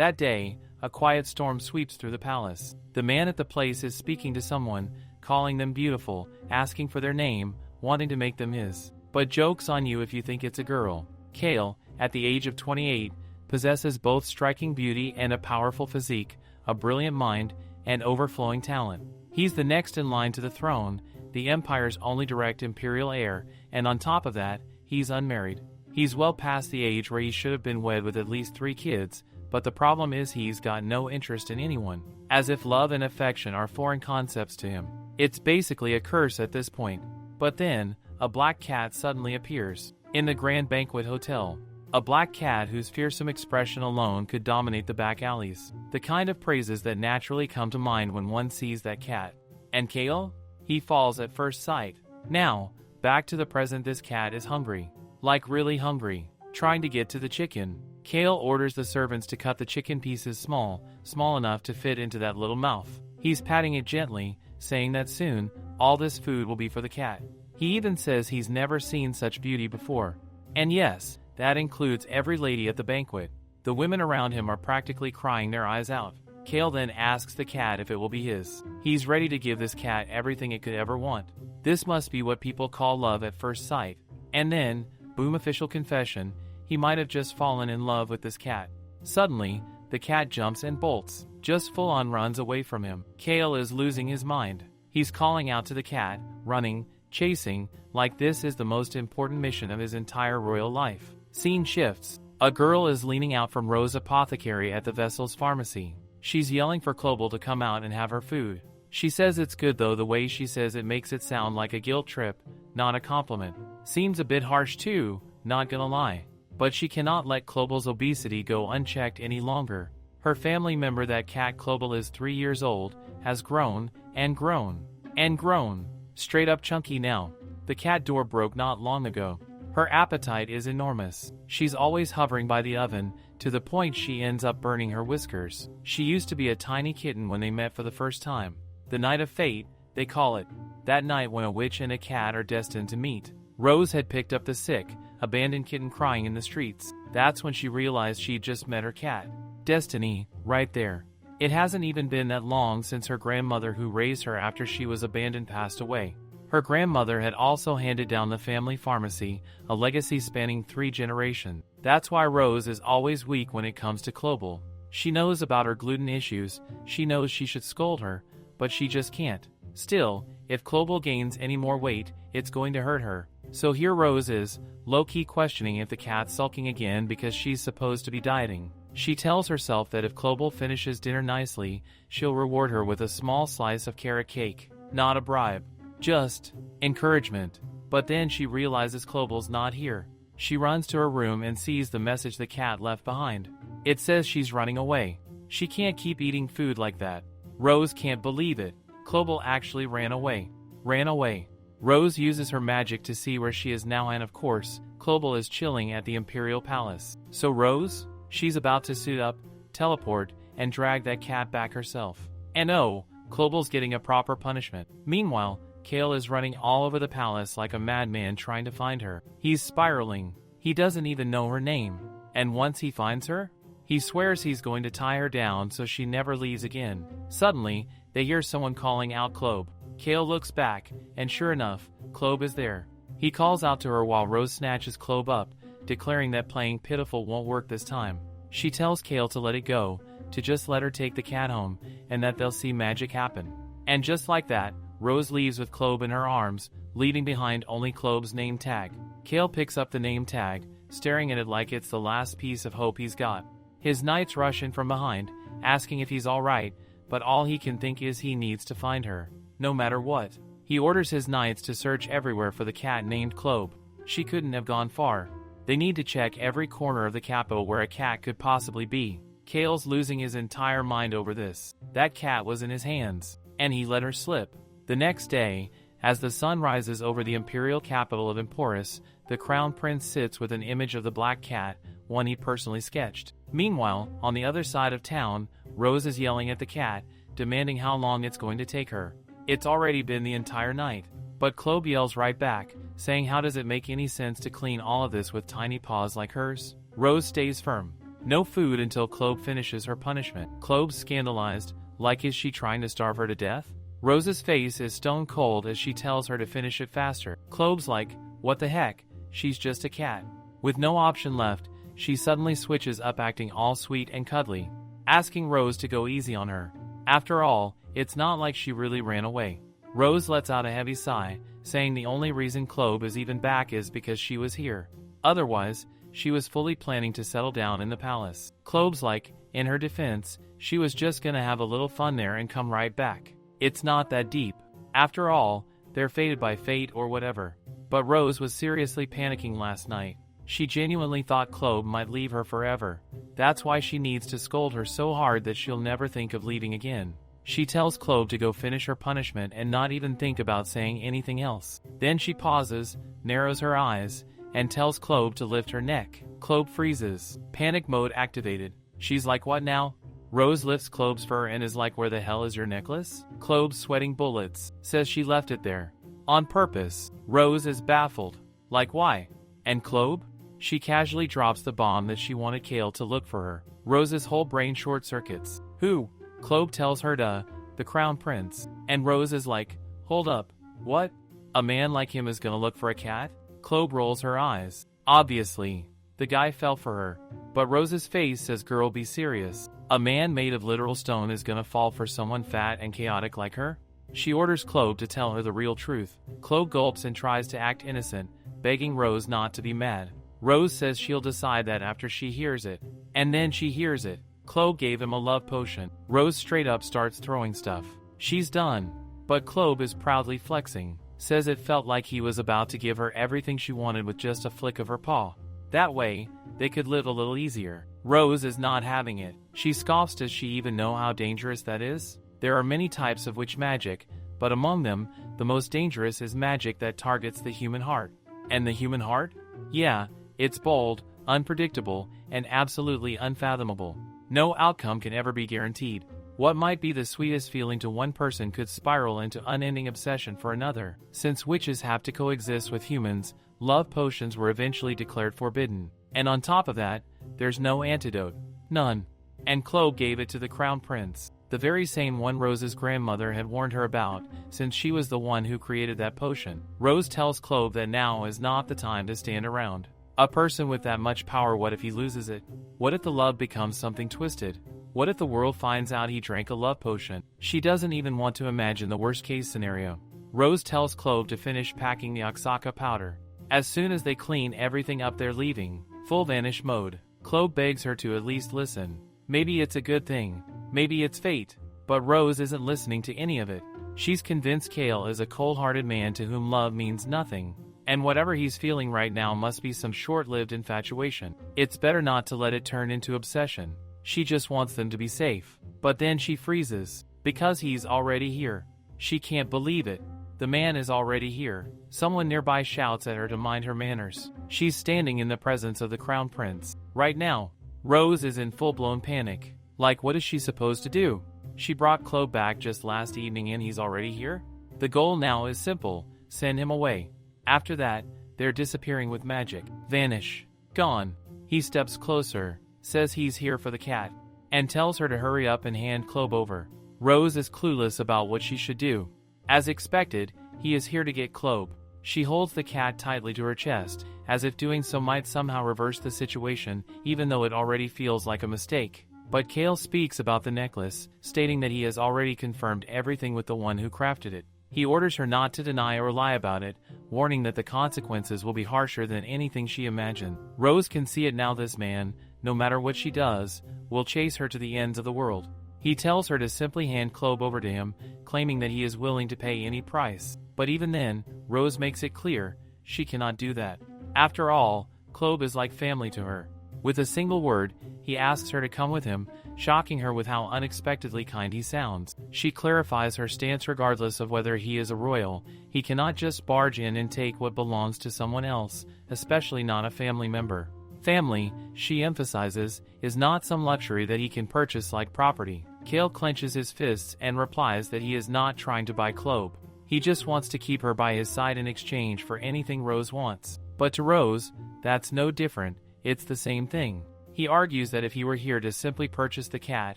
That day, a quiet storm sweeps through the palace. The man at the place is speaking to someone, calling them beautiful, asking for their name, wanting to make them his. But joke's on you if you think it's a girl. Kale, at the age of 28, possesses both striking beauty and a powerful physique, a brilliant mind, and overflowing talent. He's the next in line to the throne, the empire's only direct imperial heir, and on top of that, he's unmarried. He's well past the age where he should have been wed with at least 3 kids, but the problem is he's got no interest in anyone, as if love and affection are foreign concepts to him. It's basically a curse at this point. But then, a black cat suddenly appears in the Grand Banquet Hotel. A black cat whose fearsome expression alone could dominate the back alleys. The kind of praises that naturally come to mind when one sees that cat. And Kale? He falls at first sight. Now, back to the present. This cat is hungry. Like really hungry. Trying to get to the chicken. Kale orders the servants to cut the chicken pieces small enough to fit into that little mouth. He's patting it gently, saying that soon, all this food will be for the cat. He even says he's never seen such beauty before. And yes, that includes every lady at the banquet. The women around him are practically crying their eyes out. Kale then asks the cat if it will be his. He's ready to give this cat everything it could ever want. This must be what people call love at first sight. And then, boom, official confession, he might have just fallen in love with this cat. Suddenly, the cat jumps and bolts, just full-on runs away from him. Kale is losing his mind. He's calling out to the cat, running, chasing, like this is the most important mission of his entire royal life. Scene shifts. A girl is leaning out from Rose Apothecary at the vessel's pharmacy. She's yelling for Klobel to come out and have her food. She says it's good, though the way she says it makes it sound like a guilt trip, not a compliment. Seems a bit harsh too, not gonna lie. But she cannot let Klobel's obesity go unchecked any longer. Her family member, that cat Klobel is 3 years old, has grown, and grown, and grown. Straight up chunky now. The cat door broke not long ago. Her appetite is enormous. She's always hovering by the oven, to the point she ends up burning her whiskers. She used to be a tiny kitten when they met for the first time. The night of fate, they call it. That night when a witch and a cat are destined to meet. Rose had picked up the sick, abandoned kitten crying in the streets. That's when she realized she'd just met her cat. Destiny, right there. It hasn't even been that long since her grandmother, who raised her after she was abandoned, passed away. Her grandmother had also handed down the family pharmacy, a legacy spanning 3 generations. That's why Rose is always weak when it comes to Klobel. She knows about her gluten issues, she knows she should scold her, but she just can't. Still, if Klobel gains any more weight, it's going to hurt her. So here Rose is, low-key questioning if the cat's sulking again because she's supposed to be dieting. She tells herself that if Klobel finishes dinner nicely, she'll reward her with a small slice of carrot cake. Not a bribe. Just encouragement. But then she realizes Klobel's not here. She runs to her room and sees the message the cat left behind. It says she's running away. She can't keep eating food like that. Rose can't believe it. Klobel actually ran away. Ran away. Rose uses her magic to see where she is now, and of course, Klobel is chilling at the Imperial Palace. So Rose? She's about to suit up, teleport, and drag that cat back herself. And oh, Klobel's getting a proper punishment. Meanwhile, Kale is running all over the palace like a madman trying to find her. He's spiraling. He doesn't even know her name. And once he finds her, he swears he's going to tie her down so she never leaves again. Suddenly, they hear someone calling out Klob. Kale looks back, and sure enough, Klob is there. He calls out to her while Rose snatches Klob up, declaring that playing pitiful won't work this time. She tells Kale to let it go, to just let her take the cat home, and that they'll see magic happen. And just like that, Rose leaves with Klob in her arms, leaving behind only Klob's name tag. Kale picks up the name tag, staring at it like it's the last piece of hope he's got. His knights rush in from behind, asking if he's alright, but all he can think is he needs to find her. No matter what. He orders his knights to search everywhere for the cat named Klob. She couldn't have gone far. They need to check every corner of the capital where a cat could possibly be. Kale's losing his entire mind over this. That cat was in his hands, and he let her slip. The next day, as the sun rises over the imperial capital of Emporus, the crown prince sits with an image of the black cat, one he personally sketched. Meanwhile, on the other side of town, Rose is yelling at the cat, demanding how long it's going to take her. It's already been the entire night. But Klob yells right back, saying how does it make any sense to clean all of this with tiny paws like hers? Rose stays firm. No food until Clobe finishes her punishment. Clobe's scandalized, like is she trying to starve her to death? Rose's face is stone cold as she tells her to finish it faster. Clobe's like, what the heck, she's just a cat. With no option left, she suddenly switches up acting all sweet and cuddly, asking Rose to go easy on her. After all, it's not like she really ran away. Rose lets out a heavy sigh, saying the only reason Clobe is even back is because she was here. Otherwise, she was fully planning to settle down in the palace. Clobe's like, in her defense, she was just gonna have a little fun there and come right back. It's not that deep. After all, they're fated by fate or whatever. But Rose was seriously panicking last night. She genuinely thought Clobe might leave her forever. That's why she needs to scold her so hard that she'll never think of leaving again. She tells Clobe to go finish her punishment and not even think about saying anything else. Then she pauses, narrows her eyes, and tells Clobe to lift her neck. Clobe freezes. Panic mode activated. She's like, what now? Rose lifts Clobe's fur and is like, where the hell is your necklace? Clobe's sweating bullets, says she left it there. On purpose. Rose is baffled. Like, why? And Clobe? She casually drops the bomb that she wanted Kale to look for her. Rose's whole brain short circuits. Who? Clobe tells her the Crown Prince. And Rose is like, hold up. What? A man like him is gonna look for a cat? Clobe rolls her eyes. Obviously, the guy fell for her. But Rose's face says, girl, be serious. A man made of literal stone is gonna fall for someone fat and chaotic like her? She orders Clobe to tell her the real truth. Clobe gulps and tries to act innocent, begging Rose not to be mad. Rose says she'll decide that after she hears it. And then she hears it. Clobe gave him a love potion. Rose straight up starts throwing stuff. She's done. But Clobe is proudly flexing. Says it felt like he was about to give her everything she wanted with just a flick of her paw. That way, they could live a little easier. Rose is not having it. She scoffs. Does she even know how dangerous that is? There are many types of witch magic, but among them, the most dangerous is magic that targets the human heart. And the human heart? Yeah, it's bold, unpredictable, and absolutely unfathomable. No outcome can ever be guaranteed. What might be the sweetest feeling to one person could spiral into unending obsession for another. Since witches have to coexist with humans, love potions were eventually declared forbidden. And on top of that, there's no antidote. None. And Clobe gave it to the Crown Prince. The very same one Rose's grandmother had warned her about, since she was the one who created that potion. Rose tells Clobe that now is not the time to stand around. A person with that much power, what if he loses it? What if the love becomes something twisted? What if the world finds out he drank a love potion? She doesn't even want to imagine the worst case scenario. Rose tells Clobe to finish packing the Oaxaca powder. As soon as they clean everything up, they're leaving. Full vanish mode. Clobe begs her to at least listen. Maybe it's a good thing. Maybe it's fate. But Rose isn't listening to any of it. She's convinced Kale is a cold-hearted man to whom love means nothing. And whatever he's feeling right now must be some short-lived infatuation. It's better not to let it turn into obsession. She just wants them to be safe. But then she freezes. Because he's already here. She can't believe it. The man is already here. Someone nearby shouts at her to mind her manners. She's standing in the presence of the Crown Prince. Right now, Rose is in full-blown panic. Like, what is she supposed to do? She brought Clobe back just last evening and he's already here? The goal now is simple. Send him away. After that, they're disappearing with magic. Vanish. Gone. He steps closer, says he's here for the cat, and tells her to hurry up and hand Clobe over. Rose is clueless about what she should do. As expected, he is here to get Clobe. She holds the cat tightly to her chest, as if doing so might somehow reverse the situation, even though it already feels like a mistake. But Kale speaks about the necklace, stating that he has already confirmed everything with the one who crafted it. He orders her not to deny or lie about it, warning that the consequences will be harsher than anything she imagined. Rose can see it now. This man, no matter what she does, will chase her to the ends of the world. He tells her to simply hand Clobe over to him, claiming that he is willing to pay any price. But even then, Rose makes it clear she cannot do that. After all, Clobe is like family to her. With a single word, he asks her to come with him, shocking her with how unexpectedly kind he sounds. She clarifies her stance. Regardless of whether he is a royal, he cannot just barge in and take what belongs to someone else, especially not a family member. Family, she emphasizes, is not some luxury that he can purchase like property. Kale clenches his fists and replies that he is not trying to buy Clobe. He just wants to keep her by his side in exchange for anything Rose wants. But to Rose, that's no different. It's the same thing. He argues that if he were here to simply purchase the cat,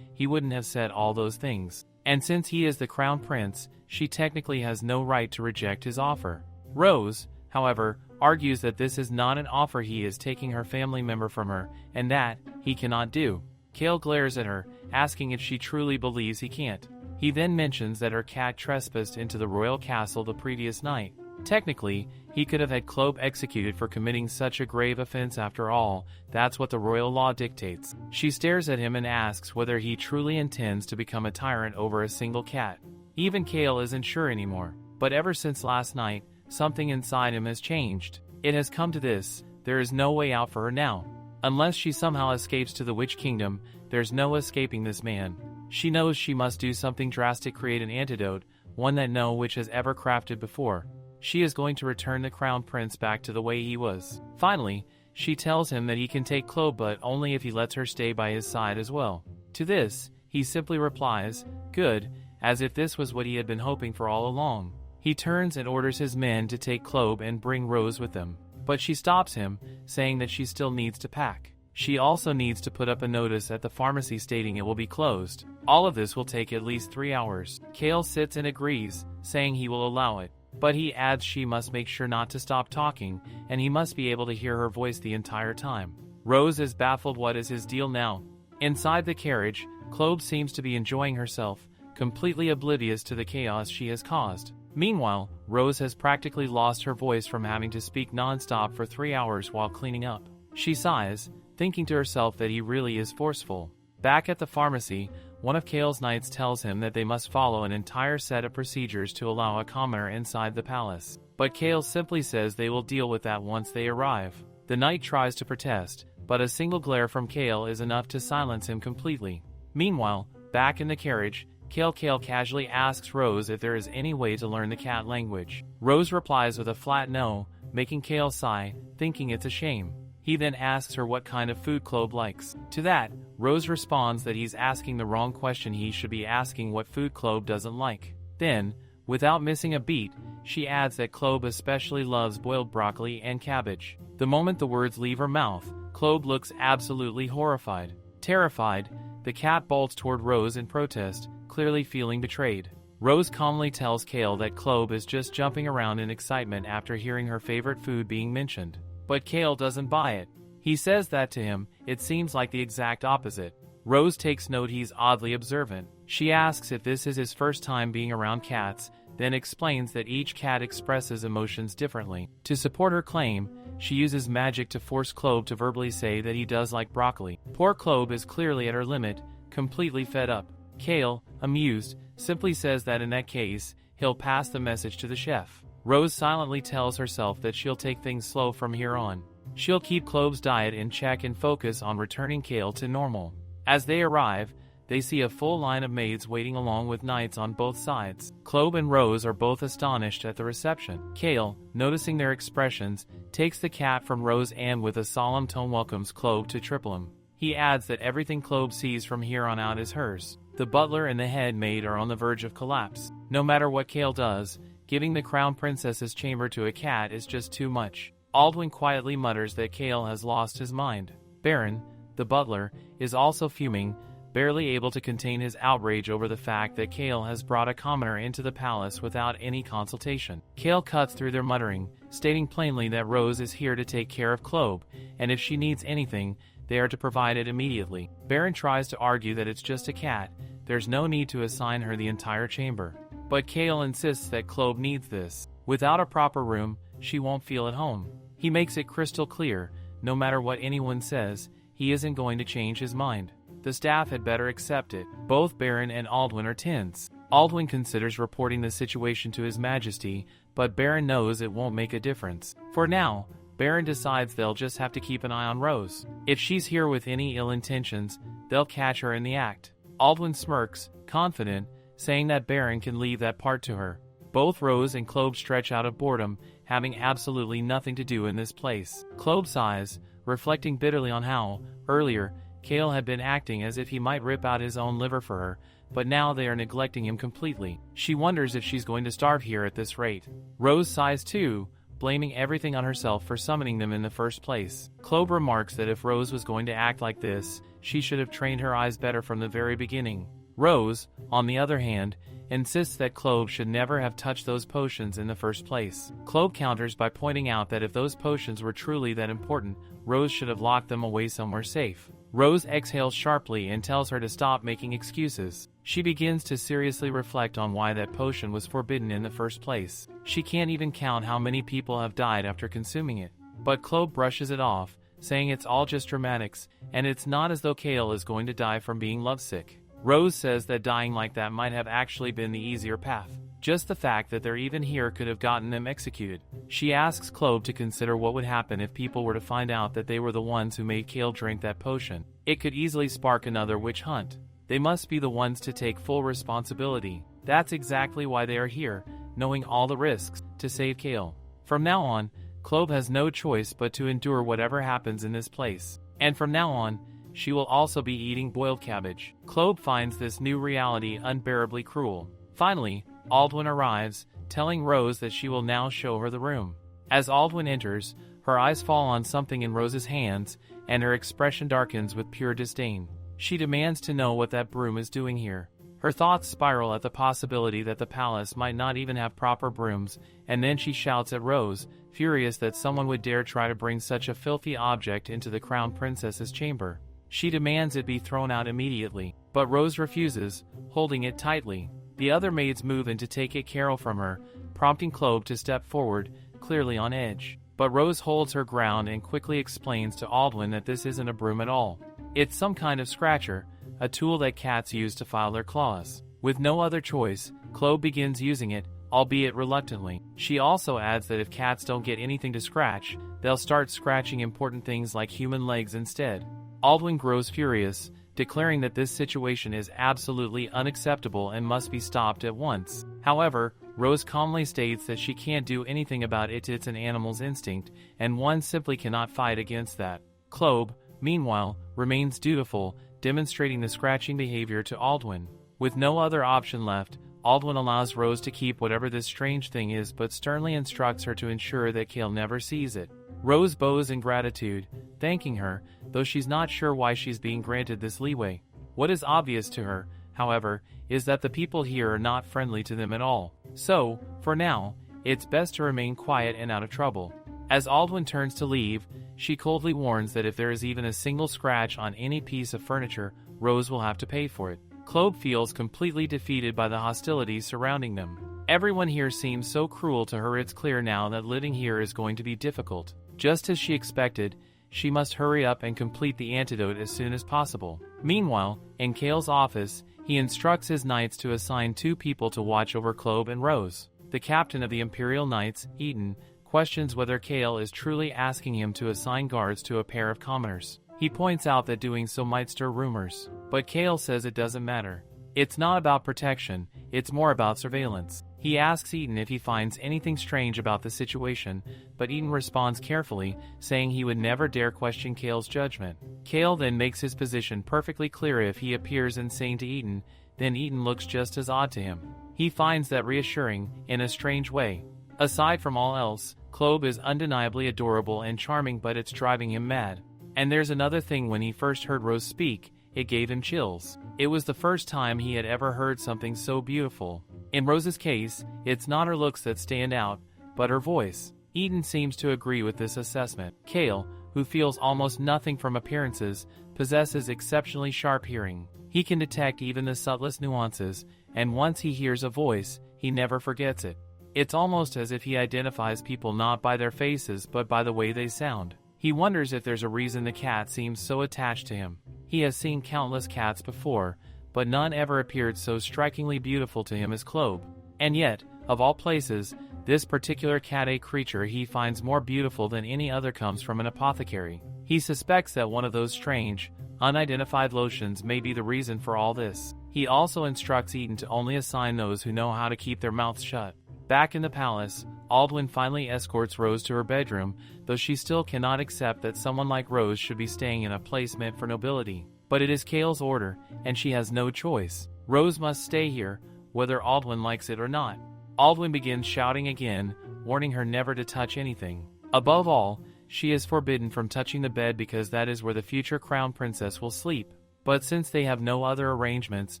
he wouldn't have said all those things. And since he is the crown prince, she technically has no right to reject his offer. Rose, however, argues that this is not an offer, he is taking her family member from her, and that he cannot do. Kale glares at her, asking if she truly believes he can't. He then mentions that her cat trespassed into the royal castle the previous night. Technically, he could have had Klobe executed for committing such a grave offense after all, that's what the royal law dictates. She stares at him and asks whether he truly intends to become a tyrant over a single cat. Even Kale isn't sure anymore, but ever since last night, something inside him has changed. It has come to this: there is no way out for her now. Unless she somehow escapes to the Witch Kingdom, there's no escaping this man. She knows she must do something drastic, create an antidote, one that no witch has ever crafted before. She is going to return the crown prince back to the way he was. Finally, she tells him that he can take Klobe, but only if he lets her stay by his side as well. To this, he simply replies, "Good," as if this was what he had been hoping for all along. He turns and orders his men to take Klobe and bring Rose with them. But she stops him, saying that she still needs to pack. She also needs to put up a notice at the pharmacy stating it will be closed. All of this will take at least 3 hours. Kale sits and agrees, saying he will allow it. But he adds she must make sure not to stop talking, and he must be able to hear her voice the entire time. Rose is baffled. What is his deal now? Inside the carriage, Klobe seems to be enjoying herself, completely oblivious to the chaos she has caused. Meanwhile, Rose has practically lost her voice from having to speak non-stop for 3 hours while cleaning up. She sighs, thinking to herself that he really is forceful. Back at the pharmacy, one of Kale's knights tells him that they must follow an entire set of procedures to allow a commoner inside the palace. But Kale simply says they will deal with that once they arrive. The knight tries to protest, but a single glare from Kale is enough to silence him completely. Meanwhile, back in the carriage, Kale casually asks Rose if there is any way to learn the cat language. Rose replies with a flat no, making Kale sigh, thinking it's a shame. He then asks her what kind of food Klobe likes. To that, Rose responds that he's asking the wrong question, he should be asking what food Klobe doesn't like. Then, without missing a beat, she adds that Klobe especially loves boiled broccoli and cabbage. The moment the words leave her mouth, Klobe looks absolutely horrified. Terrified, the cat bolts toward Rose in protest, clearly feeling betrayed. Rose calmly tells Kale that Klobe is just jumping around in excitement after hearing her favorite food being mentioned. But Kale doesn't buy it. He says that to him, it seems like the exact opposite. Rose takes note he's oddly observant. She asks if this is his first time being around cats, then explains that each cat expresses emotions differently. To support her claim, she uses magic to force Klobe to verbally say that he does like broccoli. Poor Klobe is clearly at her limit, completely fed up. Kale, amused, simply says that in that case, he'll pass the message to the chef. Rose silently tells herself that she'll take things slow from here on. She'll keep Klobe's diet in check and focus on returning Kale to normal. As they arrive, they see a full line of maids waiting along with knights on both sides. Klobe and Rose are both astonished at the reception. Kale, noticing their expressions, takes the cat from Rose and with a solemn tone welcomes Klobe to Tripleham. He adds that everything Klobe sees from here on out is hers. The butler and the head maid are on the verge of collapse. No matter what Kale does, giving the crown princess's chamber to a cat is just too much. Aldwin quietly mutters that Kale has lost his mind. Baron, the butler, is also fuming, barely able to contain his outrage over the fact that Kale has brought a commoner into the palace without any consultation. Kale cuts through their muttering, stating plainly that Rose is here to take care of Klobe, and if she needs anything, they are to provide it immediately. Baron tries to argue that it's just a cat, there's no need to assign her the entire chamber. But Kale insists that Klobe needs this. Without a proper room, she won't feel at home. He makes it crystal clear, no matter what anyone says, he isn't going to change his mind. The staff had better accept it. Both Baron and Aldwin are tense. Aldwin considers reporting the situation to His Majesty, but Baron knows it won't make a difference. For now, Baron decides they'll just have to keep an eye on Rose. If she's here with any ill intentions, they'll catch her in the act. Aldwin smirks, confident, saying that Baron can leave that part to her. Both Rose and Klobe stretch out of boredom, having absolutely nothing to do in this place. Klobe sighs, reflecting bitterly on how, earlier, Kale had been acting as if he might rip out his own liver for her, but now they are neglecting him completely. She wonders if she's going to starve here at this rate. Rose sighs too, blaming everything on herself for summoning them in the first place. Clobe remarks that if Rose was going to act like this, she should have trained her eyes better from the very beginning. Rose, on the other hand, insists that Clobe should never have touched those potions in the first place. Clobe counters by pointing out that if those potions were truly that important, Rose should have locked them away somewhere safe. Rose exhales sharply and tells her to stop making excuses. She begins to seriously reflect on why that potion was forbidden in the first place. She can't even count how many people have died after consuming it. But Clobe brushes it off, saying it's all just dramatics, and it's not as though Kale is going to die from being lovesick. Rose says that dying like that might have actually been the easier path. Just the fact that they're even here could have gotten them executed. She asks Clobe to consider what would happen if people were to find out that they were the ones who made Kale drink that potion. It could easily spark another witch hunt. They must be the ones to take full responsibility. That's exactly why they are here, knowing all the risks, to save Kale. From now on, Clobe has no choice but to endure whatever happens in this place. And from now on, she will also be eating boiled cabbage. Clobe finds this new reality unbearably cruel. Finally, Aldwin arrives, telling Rose that she will now show her the room. As Aldwin enters, her eyes fall on something in Rose's hands, and her expression darkens with pure disdain. She demands to know what that broom is doing here. Her thoughts spiral at the possibility that the palace might not even have proper brooms, and then she shouts at Rose, furious that someone would dare try to bring such a filthy object into the crown princess's chamber. She demands it be thrown out immediately, but Rose refuses, holding it tightly. The other maids move in to take it Carol from her, prompting Clobe to step forward, clearly on edge. But Rose holds her ground and quickly explains to Aldwin that this isn't a broom at all. It's some kind of scratcher, a tool that cats use to file their claws. With no other choice, Clobe begins using it, albeit reluctantly. She also adds that if cats don't get anything to scratch, they'll start scratching important things like human legs instead. Aldwin grows furious, declaring that this situation is absolutely unacceptable and must be stopped at once. However, Rose calmly states that she can't do anything about it. It's an animal's instinct, and one simply cannot fight against that. Clobe, meanwhile, remains dutiful, demonstrating the scratching behavior to Aldwin. With no other option left, Aldwin allows Rose to keep whatever this strange thing is but sternly instructs her to ensure that Kale never sees it. Rose bows in gratitude, thanking her, though she's not sure why she's being granted this leeway. What is obvious to her, however, is that the people here are not friendly to them at all. So, for now, it's best to remain quiet and out of trouble. As Aldwin turns to leave, she coldly warns that if there is even a single scratch on any piece of furniture, Rose will have to pay for it. Clobe feels completely defeated by the hostilities surrounding them. Everyone here seems so cruel to her. It's clear now that living here is going to be difficult. Just as she expected, she must hurry up and complete the antidote as soon as possible. Meanwhile, in Kale's office, he instructs his knights to assign 2 people to watch over Clobe and Rose. The captain of the Imperial Knights, Eaton, questions whether Kale is truly asking him to assign guards to a pair of commoners. He points out that doing so might stir rumors, but Kale says it doesn't matter. It's not about protection, it's more about surveillance. He asks Eaton if he finds anything strange about the situation, but Eaton responds carefully, saying he would never dare question Kale's judgment. Kale then makes his position perfectly clear. If he appears insane to Eaton, then Eaton looks just as odd to him. He finds that reassuring, in a strange way. Aside from all else, Clobe is undeniably adorable and charming, but it's driving him mad. And there's another thing: when he first heard Rose speak, it gave him chills. It was the first time he had ever heard something so beautiful. In Rose's case, it's not her looks that stand out, but her voice. Eaton seems to agree with this assessment. Kale, who feels almost nothing from appearances, possesses exceptionally sharp hearing. He can detect even the subtlest nuances, and once he hears a voice, he never forgets it. It's almost as if he identifies people not by their faces but by the way they sound. He wonders if there's a reason the cat seems so attached to him. He has seen countless cats before, but none ever appeared so strikingly beautiful to him as Clobe. And yet, of all places, this particular cat-a creature he finds more beautiful than any other comes from an apothecary. He suspects that one of those strange, unidentified lotions may be the reason for all this. He also instructs Eaton to only assign those who know how to keep their mouths shut. Back in the palace, Aldwin finally escorts Rose to her bedroom, though she still cannot accept that someone like Rose should be staying in a place meant for nobility. But it is Kale's order, and she has no choice. Rose must stay here, whether Aldwin likes it or not. Aldwin begins shouting again, warning her never to touch anything. Above all, she is forbidden from touching the bed because that is where the future crown princess will sleep. But since they have no other arrangements,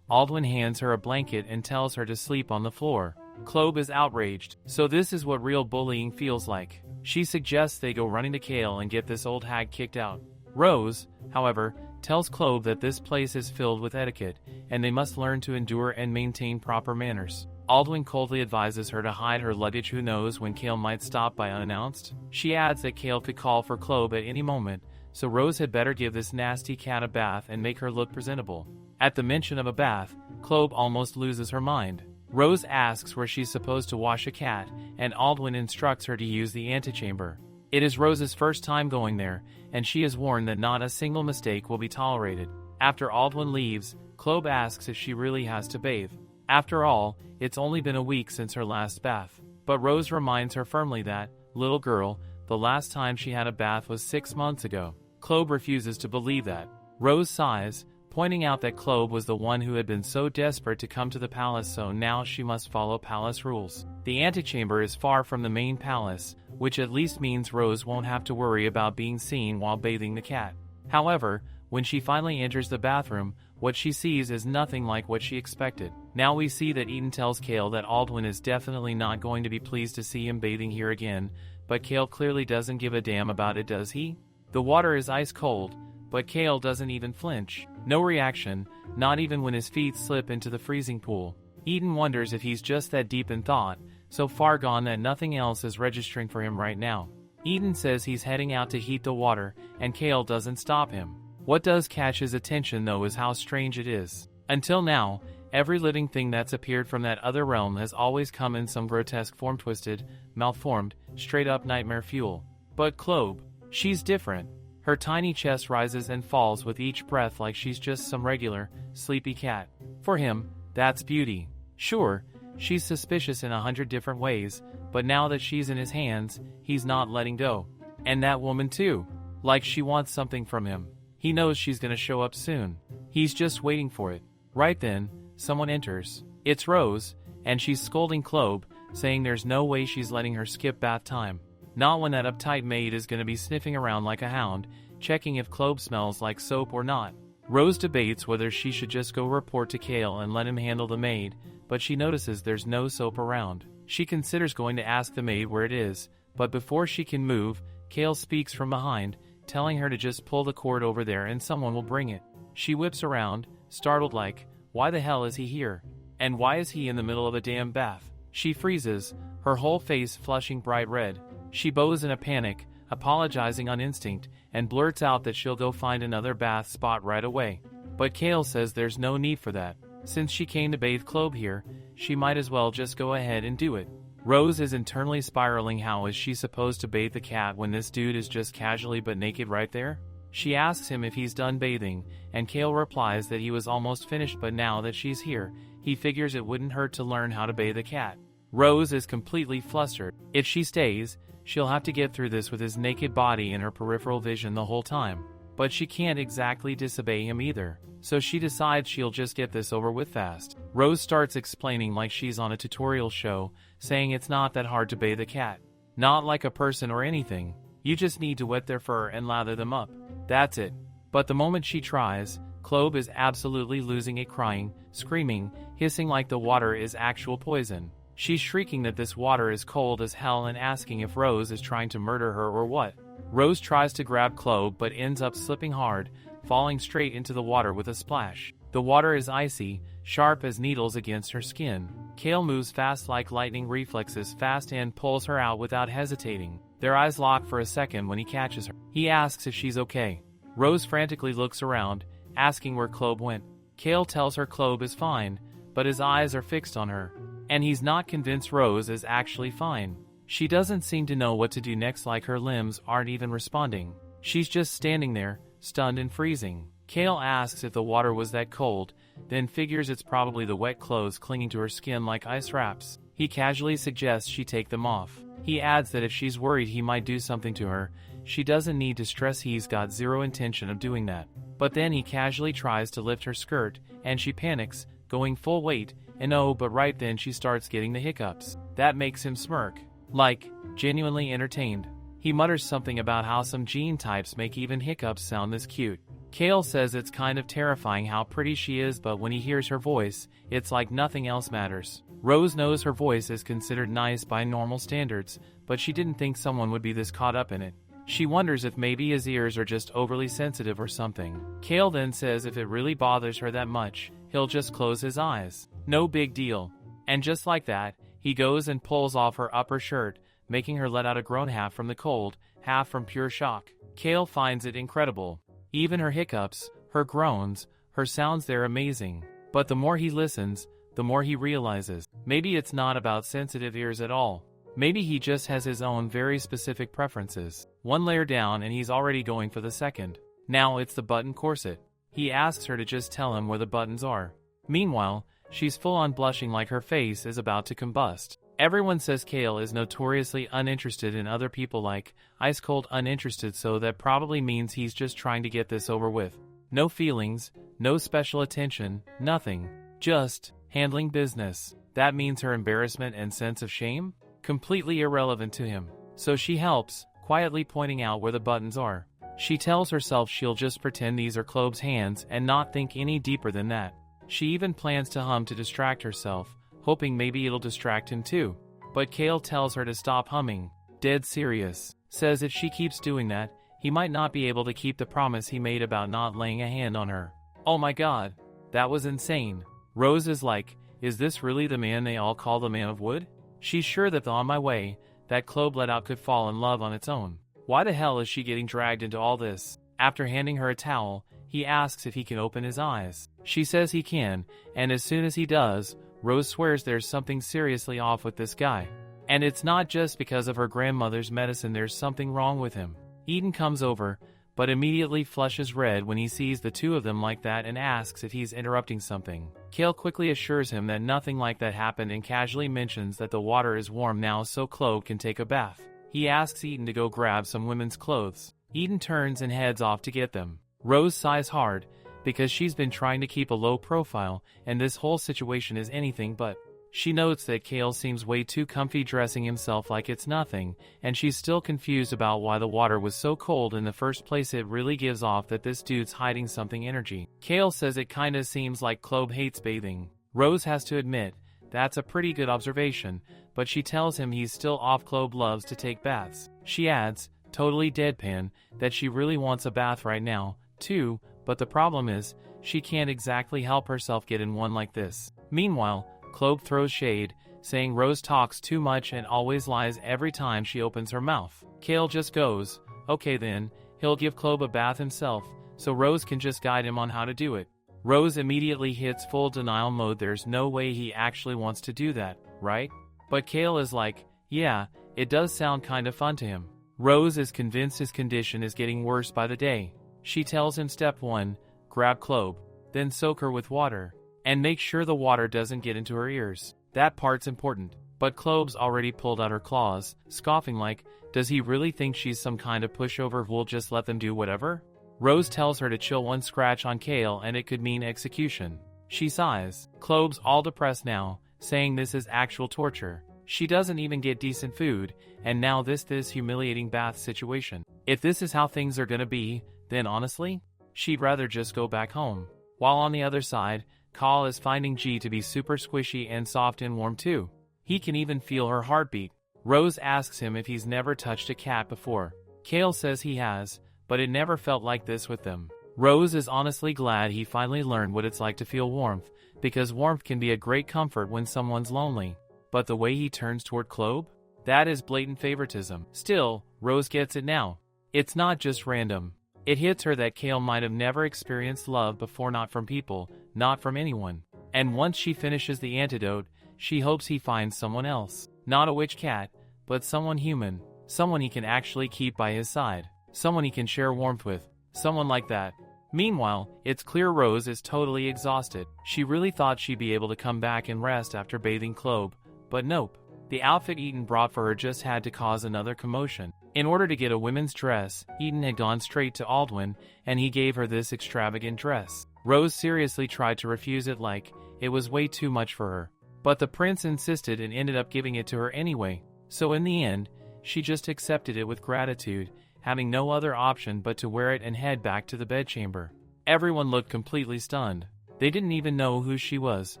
Aldwin hands her a blanket and tells her to sleep on the floor. Clobe is outraged. So this is what real bullying feels like. She suggests they go running to Kale and get this old hag kicked out. Rose, however, tells Clobe that this place is filled with etiquette, and they must learn to endure and maintain proper manners. Aldwin coldly advises her to hide her luggage. Who knows when Kale might stop by unannounced? She adds that Kale could call for Clobe at any moment, so Rose had better give this nasty cat a bath and make her look presentable. At the mention of a bath, Clobe almost loses her mind. Rose asks where she's supposed to wash a cat, and Aldwin instructs her to use the antechamber. It is Rose's first time going there, and she is warned that not a single mistake will be tolerated. After Aldwin leaves, Clobe asks if she really has to bathe. After all, it's only been a week since her last bath. But Rose reminds her firmly that, little girl, the last time she had a bath was 6 months ago. Clobe refuses to believe that. Rose sighs, pointing out that Clobe was the one who had been so desperate to come to the palace, so now she must follow palace rules. The antechamber is far from the main palace, which at least means Rose won't have to worry about being seen while bathing the cat. However, when she finally enters the bathroom, what she sees is nothing like what she expected. Now we see that Eden tells Kale that Aldwin is definitely not going to be pleased to see him bathing here again, but Kale clearly doesn't give a damn about it, does he? The water is ice cold, but Kale doesn't even flinch. No reaction, not even when his feet slip into the freezing pool. Eden wonders if he's just that deep in thought, so far gone that nothing else is registering for him right now. Eden says he's heading out to heat the water, and Kale doesn't stop him. What does catch his attention though is how strange it is. Until now, every living thing that's appeared from that other realm has always come in some grotesque form, twisted, malformed, straight up nightmare fuel. But Clobe, she's different. Her tiny chest rises and falls with each breath like she's just some regular, sleepy cat. For him, that's beauty. Sure, she's suspicious in 100 different ways, but now that she's in his hands, he's not letting go. And that woman too. Like she wants something from him. He knows she's gonna show up soon. He's just waiting for it. Right then, someone enters. It's Rose, and she's scolding Clobe, saying there's no way she's letting her skip bath time. Not when that uptight maid is gonna be sniffing around like a hound, checking if Clobe smells like soap or not. Rose debates whether she should just go report to Kale and let him handle the maid, but she notices there's no soap around. She considers going to ask the maid where it is, but before she can move, Kale speaks from behind, telling her to just pull the cord over there and someone will bring it. She whips around, startled like, why the hell is he here? And why is he in the middle of a damn bath? She freezes, her whole face flushing bright red. She bows in a panic, apologizing on instinct, and blurts out that she'll go find another bath spot right away. But Kale says there's no need for that. Since she came to bathe Clobe here, she might as well just go ahead and do it. Rose is internally spiraling. How is she supposed to bathe the cat when this dude is just casually but naked right there? She asks him if he's done bathing, and Kale replies that he was almost finished, but now that she's here, he figures it wouldn't hurt to learn how to bathe a cat. Rose is completely flustered. If she stays, she'll have to get through this with his naked body in her peripheral vision the whole time. But she can't exactly disobey him either, so she decides she'll just get this over with fast. Rose starts explaining like she's on a tutorial show, saying it's not that hard to bathe a cat. Not like a person or anything. You just need to wet their fur and lather them up. That's it. But the moment she tries, Clobe is absolutely losing it, crying, screaming, hissing like the water is actual poison. She's shrieking that this water is cold as hell and asking if Rose is trying to murder her or what. Rose tries to grab Clobe but ends up slipping hard, falling straight into the water with a splash. The water is icy, sharp as needles against her skin. Kale moves fast like lightning, reflexes fast, and pulls her out without hesitating. Their eyes lock for a second when he catches her. He asks if she's okay. Rose frantically looks around, asking where Clobe went. Kale tells her Clobe is fine, but his eyes are fixed on her, and he's not convinced Rose is actually fine. She doesn't seem to know what to do next, like her limbs aren't even responding. She's just standing there, stunned and freezing. Kale asks if the water was that cold, then figures it's probably the wet clothes clinging to her skin like ice wraps. He casually suggests she take them off. He adds that if she's worried he might do something to her, she doesn't need to stress, he's got zero intention of doing that. But then he casually tries to lift her skirt, and she panics, going full weight, and oh, but right then she starts getting the hiccups. That makes him smirk. Like, genuinely entertained. He mutters something about how some gene types make even hiccups sound this cute. Kale says it's kind of terrifying how pretty she is, but when he hears her voice, it's like nothing else matters. Rose knows her voice is considered nice by normal standards, but she didn't think someone would be this caught up in it. She wonders if maybe his ears are just overly sensitive or something. Kale then says if it really bothers her that much, he'll just close his eyes. No big deal. And just like that, he goes and pulls off her upper shirt, making her let out a groan, half from the cold, half from pure shock. Kale finds it incredible. Even her hiccups, her groans, her sounds, they're amazing. But the more he listens, the more he realizes, maybe it's not about sensitive ears at all. Maybe he just has his own very specific preferences. One layer down and he's already going for the second. Now it's the button corset. He asks her to just tell him where the buttons are. Meanwhile, she's full on blushing like her face is about to combust. Everyone says Kale is notoriously uninterested in other people, like ice cold uninterested, so that probably means he's just trying to get this over with. No feelings, no special attention, nothing. Just handling business. That means her embarrassment and sense of shame? Completely irrelevant to him. So she helps, quietly pointing out where the buttons are. She tells herself she'll just pretend these are Klobe's hands and not think any deeper than that. She even plans to hum to distract herself, hoping maybe it'll distract him too. But Kale tells her to stop humming, dead serious. Says if she keeps doing that, he might not be able to keep the promise he made about not laying a hand on her. Oh my god, that was insane. Rose is like, is this really the man they all call the Man of Wood? She's sure that the On My Way, that Klobe let out, could fall in love on its own. Why the hell is she getting dragged into all this? After handing her a towel, he asks if he can open his eyes. She says he can, and as soon as he does, Rose swears there's something seriously off with this guy. And it's not just because of her grandmother's medicine, there's something wrong with him. Eden comes over, but immediately flushes red when he sees the two of them like that and asks if he's interrupting something. Kale quickly assures him that nothing like that happened and casually mentions that the water is warm now so Klobe can take a bath. He asks Eden to go grab some women's clothes. Eden turns and heads off to get them. Rose sighs hard, because she's been trying to keep a low profile, and this whole situation is anything but. She notes that Kale seems way too comfy dressing himself like it's nothing, and she's still confused about why the water was so cold in the first place. It really gives off that this dude's hiding something energy. Kale says it kinda seems like Klobe hates bathing. Rose has to admit, that's a pretty good observation, but she tells him he's still off. Klobe loves to take baths. She adds, totally deadpan, that she really wants a bath right now, too, but the problem is, she can't exactly help herself get in one like this. Meanwhile, Klobe throws shade, saying Rose talks too much and always lies every time she opens her mouth. Kale just goes, okay then, he'll give Klobe a bath himself, so Rose can just guide him on how to do it. Rose immediately hits full denial mode. There's no way he actually wants to do that, right? But Kale is like, yeah, it does sound kind of fun to him. Rose is convinced his condition is getting worse by the day. She tells him step 1, grab Klobe, then soak her with water. And make sure the water doesn't get into her ears. That part's important. But Klobe's already pulled out her claws, scoffing like, does he really think she's some kind of pushover who'll just let them do whatever? Rose tells her to chill. One scratch on Kale and it could mean execution. She sighs. Klobe's all depressed now, saying this is actual torture. She doesn't even get decent food, and now this humiliating bath situation. If this is how things are gonna be, then honestly, she'd rather just go back home. While on the other side, Kale is finding G to be super squishy and soft and warm too. He can even feel her heartbeat. Rose asks him if he's never touched a cat before. Kale says he has, but it never felt like this with them. Rose is honestly glad he finally learned what it's like to feel warmth, because warmth can be a great comfort when someone's lonely. But the way he turns toward Klobe? That is blatant favoritism. Still, Rose gets it now. It's not just random. It hits her that Kale might have never experienced love before, not from people, not from anyone. And once she finishes the antidote, she hopes he finds someone else. Not a witch cat, but someone human. Someone he can actually keep by his side. Someone he can share warmth with. Someone like that. Meanwhile, it's clear Rose is totally exhausted. She really thought she'd be able to come back and rest after bathing Klobe, but nope. The outfit Eden brought for her just had to cause another commotion. In order to get a women's dress, Eden had gone straight to Aldwin, and he gave her this extravagant dress. Rose seriously tried to refuse it like it was way too much for her. But the prince insisted and ended up giving it to her anyway. So in the end, she just accepted it with gratitude, having no other option but to wear it and head back to the bedchamber. Everyone looked completely stunned. They didn't even know who she was,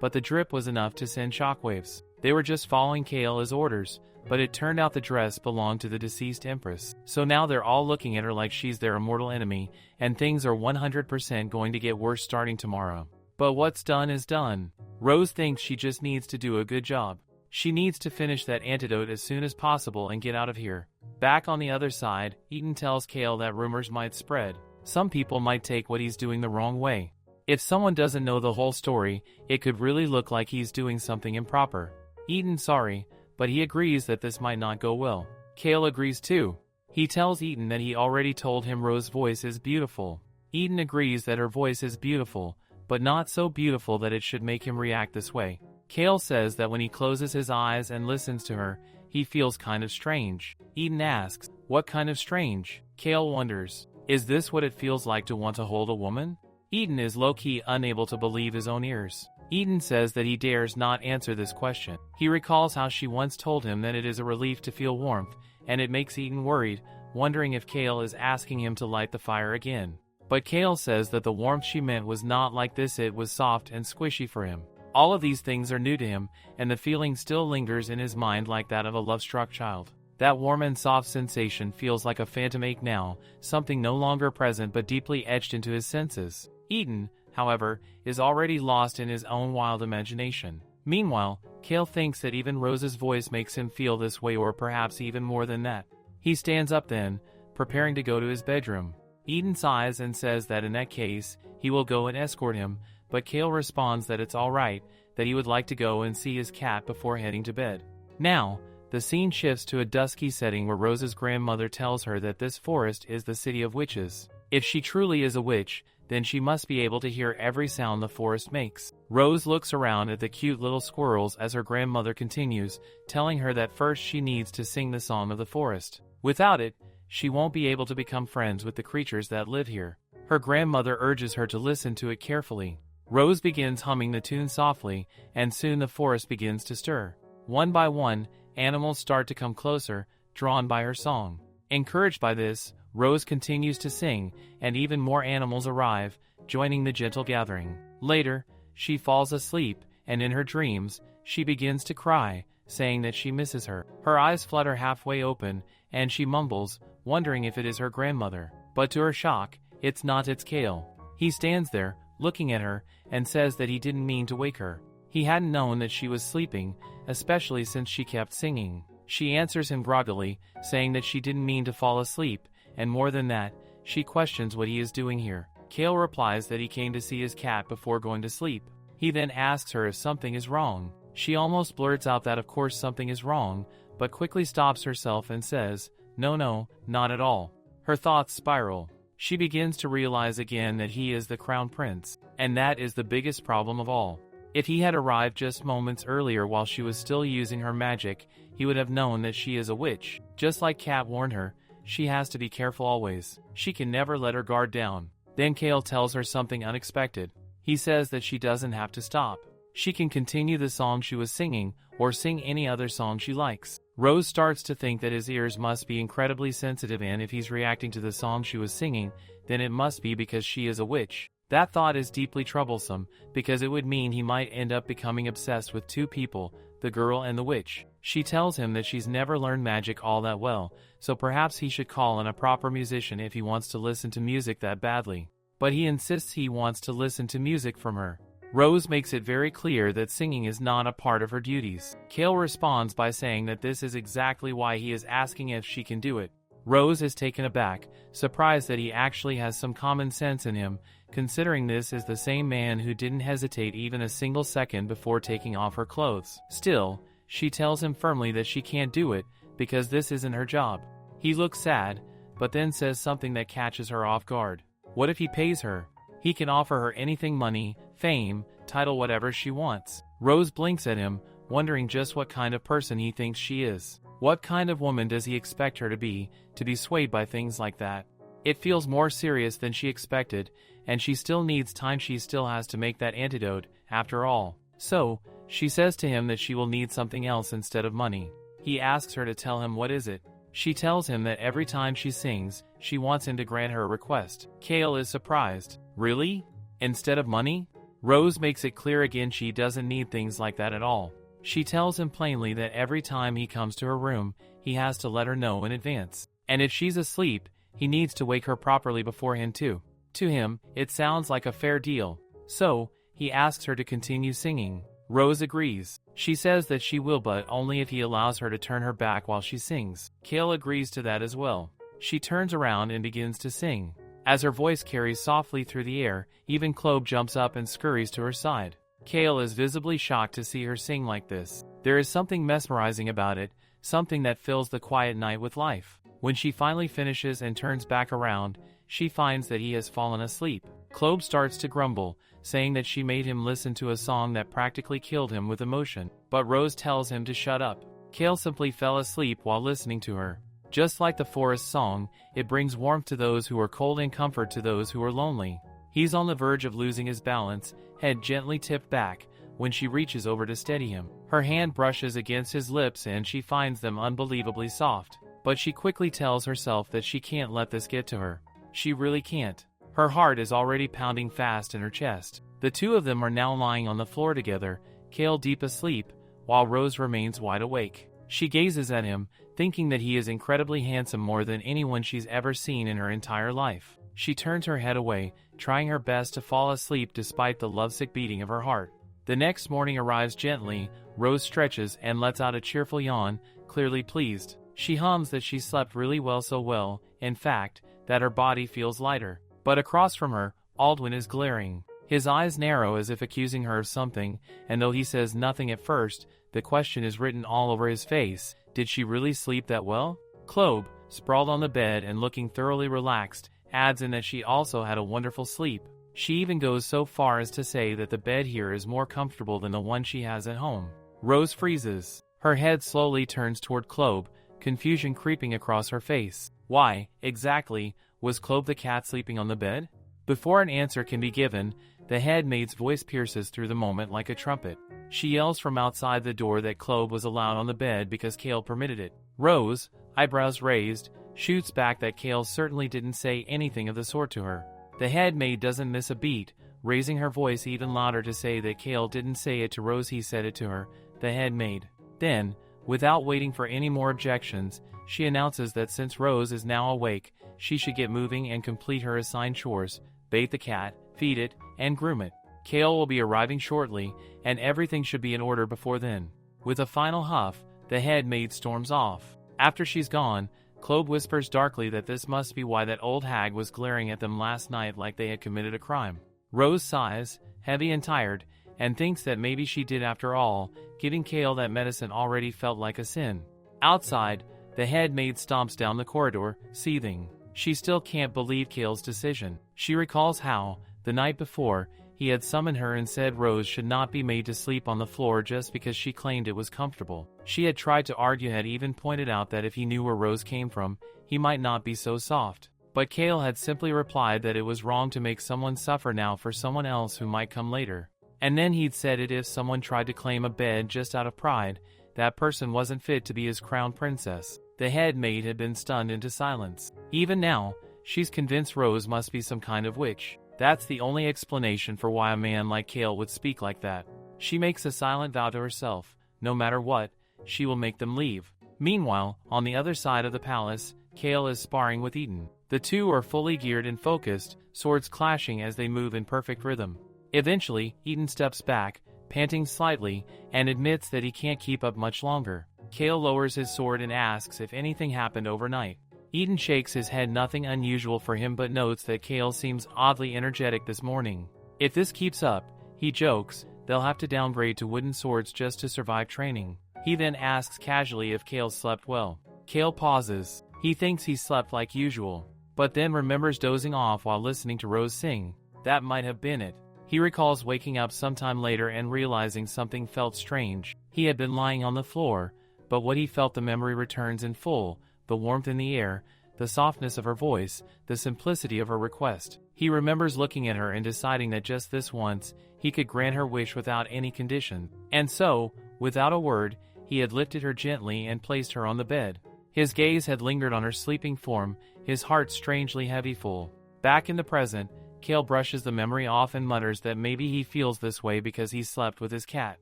but the drip was enough to send shockwaves. They were just following Kale's orders, but it turned out the dress belonged to the deceased empress. So now they're all looking at her like she's their immortal enemy, and things are 100% going to get worse starting tomorrow. But what's done is done. Rose thinks she just needs to do a good job. She needs to finish that antidote as soon as possible and get out of here. Back on the other side, Eaton tells Kale that rumors might spread. Some people might take what he's doing the wrong way. If someone doesn't know the whole story, it could really look like he's doing something improper. Eaton's sorry, but he agrees that this might not go well. Kale agrees too. He tells Eaton that he already told him Rose's voice is beautiful. Eaton agrees that her voice is beautiful, but not so beautiful that it should make him react this way. Kale says that when he closes his eyes and listens to her, he feels kind of strange. Eaton asks, what kind of strange? Kale wonders, is this what it feels like to want to hold a woman? Eaton is low-key unable to believe his own ears. Eaton says that he dares not answer this question. He recalls how she once told him that it is a relief to feel warmth, and it makes Eaton worried, wondering if Kale is asking him to light the fire again. But Kale says that the warmth she meant was not like this, it was soft and squishy for him. All of these things are new to him, and the feeling still lingers in his mind like that of a love-struck child. That warm and soft sensation feels like a phantom ache now, something no longer present but deeply etched into his senses. Eaton, however, is already lost in his own wild imagination. Meanwhile, Kale thinks that even Rose's voice makes him feel this way, or perhaps even more than that. He stands up then, preparing to go to his bedroom. Eaton sighs and says that in that case, he will go and escort him, but Kale responds that it's alright, that he would like to go and see his cat before heading to bed. Now, the scene shifts to a dusky setting where Rose's grandmother tells her that this forest is the city of witches. If she truly is a witch, then she must be able to hear every sound the forest makes. Rose looks around at the cute little squirrels as her grandmother continues, telling her that first she needs to sing the song of the forest. Without it, she won't be able to become friends with the creatures that live here. Her grandmother urges her to listen to it carefully. Rose begins humming the tune softly, and soon the forest begins to stir. One by one, animals start to come closer, drawn by her song. Encouraged by this, Rose continues to sing, and even more animals arrive, joining the gentle gathering. Later, she falls asleep, and in her dreams, she begins to cry, saying that she misses her. Her eyes flutter halfway open, and she mumbles, wondering if it is her grandmother. But to her shock, it's not, it's Kale. He stands there, looking at her, and says that he didn't mean to wake her. He hadn't known that she was sleeping, especially since she kept singing. She answers him groggily, saying that she didn't mean to fall asleep, and more than that, she questions what he is doing here. Kale replies that he came to see his cat before going to sleep. He then asks her if something is wrong. She almost blurts out that of course something is wrong, but quickly stops herself and says, no, not at all. Her thoughts spiral. She begins to realize again that he is the crown prince, and that is the biggest problem of all. If he had arrived just moments earlier while she was still using her magic, he would have known that she is a witch. Just like Kat warned her, she has to be careful always. She can never let her guard down. Then Kale tells her something unexpected. He says that she doesn't have to stop. She can continue the song she was singing, or sing any other song she likes. Rose starts to think that his ears must be incredibly sensitive, and if he's reacting to the song she was singing, then it must be because she is a witch. That thought is deeply troublesome, because it would mean he might end up becoming obsessed with two people, the girl and the witch. She tells him that she's never learned magic all that well, so perhaps he should call in a proper musician if he wants to listen to music that badly. But he insists he wants to listen to music from her. Rose makes it very clear that singing is not a part of her duties. Kale responds by saying that this is exactly why he is asking if she can do it. Rose is taken aback, surprised that he actually has some common sense in him, considering this is the same man who didn't hesitate even a single second before taking off her clothes. Still, she tells him firmly that she can't do it, because this isn't her job. He looks sad, but then says something that catches her off guard. What if he pays her? He can offer her anything: money, fame, title, whatever she wants. Rose blinks at him, wondering just what kind of person he thinks she is. What kind of woman does he expect her to be swayed by things like that? It feels more serious than she expected, and she still needs time. She still has to make that antidote, after all. So, she says to him that she will need something else instead of money. He asks her to tell him what is it. She tells him that every time she sings, she wants him to grant her a request. Kale is surprised. Really? Instead of money? Rose makes it clear again she doesn't need things like that at all. She tells him plainly that every time he comes to her room, he has to let her know in advance. And if she's asleep, he needs to wake her properly beforehand too. To him, it sounds like a fair deal. So, he asks her to continue singing. Rose agrees. She says that she will, but only if he allows her to turn her back while she sings. Kale agrees to that as well. She turns around and begins to sing. As her voice carries softly through the air, even Klob jumps up and scurries to her side. Kale is visibly shocked to see her sing like this. There is something mesmerizing about it, something that fills the quiet night with life. When she finally finishes and turns back around, she finds that he has fallen asleep. Klob starts to grumble, saying that she made him listen to a song that practically killed him with emotion. But Rose tells him to shut up. Kale simply fell asleep while listening to her. Just like the forest song, it brings warmth to those who are cold and comfort to those who are lonely. He's on the verge of losing his balance, head gently tipped back, when she reaches over to steady him. Her hand brushes against his lips and she finds them unbelievably soft. But she quickly tells herself that she can't let this get to her. She really can't. Her heart is already pounding fast in her chest. The two of them are now lying on the floor together, Kale deep asleep, while Rose remains wide awake. She gazes at him, thinking that he is incredibly handsome, more than anyone she's ever seen in her entire life. She turns her head away, trying her best to fall asleep despite the lovesick beating of her heart. The next morning arrives gently. Rose stretches and lets out a cheerful yawn, clearly pleased. She hums that she slept really well, so well, in fact, that her body feels lighter. But across from her, Aldwin is glaring. His eyes narrow as if accusing her of something, and though he says nothing at first, the question is written all over his face. Did she really sleep that well? Klob, sprawled on the bed and looking thoroughly relaxed, adds in that she also had a wonderful sleep. She even goes so far as to say that the bed here is more comfortable than the one she has at home. Rose freezes. Her head slowly turns toward Klob, confusion creeping across her face. Why, exactly, was Klob the cat sleeping on the bed? Before an answer can be given, the head maid's voice pierces through the moment like a trumpet. She yells from outside the door that Klob was allowed on the bed because Kale permitted it. Rose, eyebrows raised, shoots back that Kale certainly didn't say anything of the sort to her. The head maid doesn't miss a beat, raising her voice even louder to say that Kale didn't say it to Rose, he said it to her, the head maid. Then, without waiting for any more objections, she announces that since Rose is now awake, she should get moving and complete her assigned chores, bathe the cat, feed it, and groom it. Kale will be arriving shortly, and everything should be in order before then. With a final huff, the head maid storms off. After she's gone, Klob whispers darkly that this must be why that old hag was glaring at them last night like they had committed a crime. Rose sighs, heavy and tired, and thinks that maybe she did after all. Giving Kale that medicine already felt like a sin. Outside, the head maid stomps down the corridor, seething. She still can't believe Kale's decision. She recalls how, the night before, he had summoned her and said Rose should not be made to sleep on the floor just because she claimed it was comfortable. She had tried to argue, had even pointed out that if he knew where Rose came from, he might not be so soft. But Kale had simply replied that it was wrong to make someone suffer now for someone else who might come later. And then he'd said it if someone tried to claim a bed just out of pride, that person wasn't fit to be his crown princess. The head maid had been stunned into silence. Even now, she's convinced Rose must be some kind of witch. That's the only explanation for why a man like Kale would speak like that. She makes a silent vow to herself, no matter what, she will make them leave. Meanwhile, on the other side of the palace, Kale is sparring with Eden. The two are fully geared and focused, swords clashing as they move in perfect rhythm. Eventually, Eden steps back, panting slightly, and admits that he can't keep up much longer. Kale lowers his sword and asks if anything happened overnight. Eden shakes his head, nothing unusual for him, but notes that Kale seems oddly energetic this morning. If this keeps up, he jokes, they'll have to downgrade to wooden swords just to survive training. He then asks casually if Kale slept well. Kale pauses. He thinks he slept like usual, but then remembers dozing off while listening to Rose sing. That might have been it. He recalls waking up sometime later and realizing something felt strange. He had been lying on the floor, but what he felt, the memory returns in full. The warmth in the air, the softness of her voice, the simplicity of her request. He remembers looking at her and deciding that just this once, he could grant her wish without any condition. And so, without a word, he had lifted her gently and placed her on the bed. His gaze had lingered on her sleeping form, his heart strangely heavy full. Back in the present, Kale brushes the memory off and mutters that maybe he feels this way because he slept with his cat.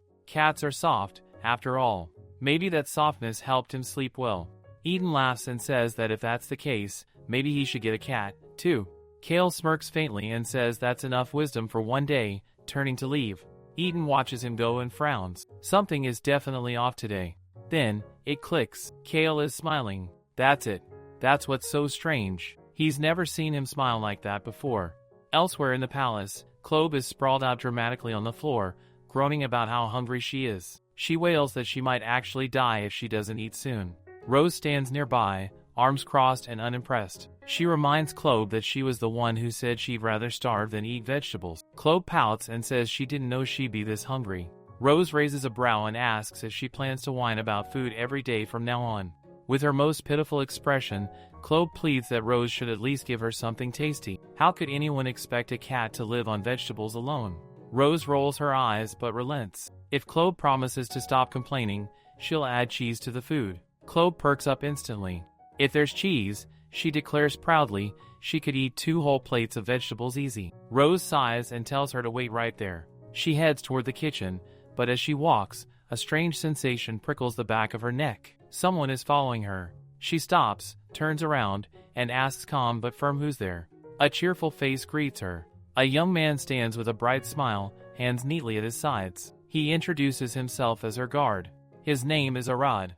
Cats are soft, after all. Maybe that softness helped him sleep well. Eden laughs and says that if that's the case, maybe he should get a cat, too. Kale smirks faintly and says that's enough wisdom for one day, turning to leave. Eden watches him go and frowns. Something is definitely off today. Then, it clicks. Kale is smiling. That's it. That's what's so strange. He's never seen him smile like that before. Elsewhere in the palace, Clobe is sprawled out dramatically on the floor, groaning about how hungry she is. She wails that she might actually die if she doesn't eat soon. Rose stands nearby, arms crossed and unimpressed. She reminds Clobe that she was the one who said she'd rather starve than eat vegetables. Clobe pouts and says she didn't know she'd be this hungry. Rose raises a brow and asks if she plans to whine about food every day from now on. With her most pitiful expression, Clobe pleads that Rose should at least give her something tasty. How could anyone expect a cat to live on vegetables alone? Rose rolls her eyes but relents. If Clobe promises to stop complaining, she'll add cheese to the food. Clobe perks up instantly. If there's cheese, she declares proudly, she could eat 2 whole plates of vegetables easy. Rose sighs and tells her to wait right there. She heads toward the kitchen, but as she walks, a strange sensation prickles the back of her neck. Someone is following her. She stops, turns around, and asks calm but firm who's there. A cheerful face greets her. A young man stands with a bright smile, hands neatly at his sides. He introduces himself as her guard. His name is Arad.